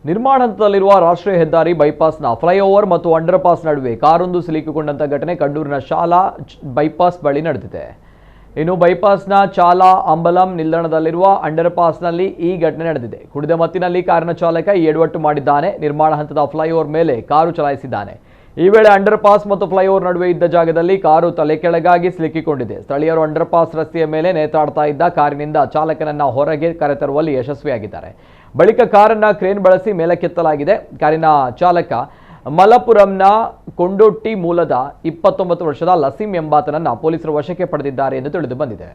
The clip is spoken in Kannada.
ನಿರ್ಮಾಣ ಹಂತದಲ್ಲಿರುವ ರಾಷ್ಟ್ರೀಯ ಹೆದ್ದಾರಿ ಬೈಪಾಸ್ನ ಫ್ಲೈಓವರ್ ಮತ್ತು ಅಂಡರ್ ಪಾಸ್ ನಡುವೆ ಕಾರೊಂದು ಸಿಲುಕಿಕೊಂಡಂತ ಘಟನೆ ಕಣ್ಣೂರಿನ ಶಾಲಾ ಬೈಪಾಸ್ ಬಳಿ ನಡೆದಿದೆ. ಇನ್ನು ಬೈಪಾಸ್ನ ಚಾಲಾ ಅಂಬಲಂ ನಿಲ್ದಾಣದಲ್ಲಿರುವ ಅಂಡರ್ ಪಾಸ್ನಲ್ಲಿ ಈ ಘಟನೆ ನಡೆದಿದೆ. ಕುಡಿದ ಮತ್ತಿನಲ್ಲಿ ಕಾರಿನ ಚಾಲಕ ಎಡವಟ್ಟು ಮಾಡಿದ್ದಾನೆ. ನಿರ್ಮಾಣ ಹಂತದ ಫ್ಲೈಓವರ್ ಮೇಲೆ ಕಾರು ಚಲಾಯಿಸಿದ್ದಾನೆ. ಈ ವೇಳೆ ಅಂಡರ್ ಪಾಸ್ ಮತ್ತು ಫ್ಲೈಓವರ್ ನಡುವೆ ಇದ್ದ ಜಾಗದಲ್ಲಿ ಕಾರು ತಲೆ ಕೆಳಗಾಗಿ ಸಿಲುಕಿಕೊಂಡಿದೆ. ಸ್ಥಳೀಯರು ಅಂಡರ್ ಪಾಸ್ ರಸ್ತೆಯ ಮೇಲೆ ನೇತಾಡ್ತಾ ಇದ್ದ ಕಾರಿನಿಂದ ಚಾಲಕನನ್ನ ಹೊರಗೆ ಕರೆತರುವಲ್ಲಿ ಯಶಸ್ವಿಯಾಗಿದ್ದಾರೆ. ಬಳಿಕ ಕಾರನ್ನ ಕ್ರೇನ್ ಬಳಸಿ ಮೇಲಕ್ಕೆತ್ತಲಾಗಿದೆ. ಕಾರಿನ ಚಾಲಕ ಮಲಪುರಂನ ಕೊಂಡೊಟ್ಟಿ ಮೂಲದ 29 ವರ್ಷದ ಲಸೀಂ ಎಂಬಾತನನ್ನ ಪೊಲೀಸರು ವಶಕ್ಕೆ ಪಡೆದಿದ್ದಾರೆ ಎಂದು ತಿಳಿದು ಬಂದಿದೆ.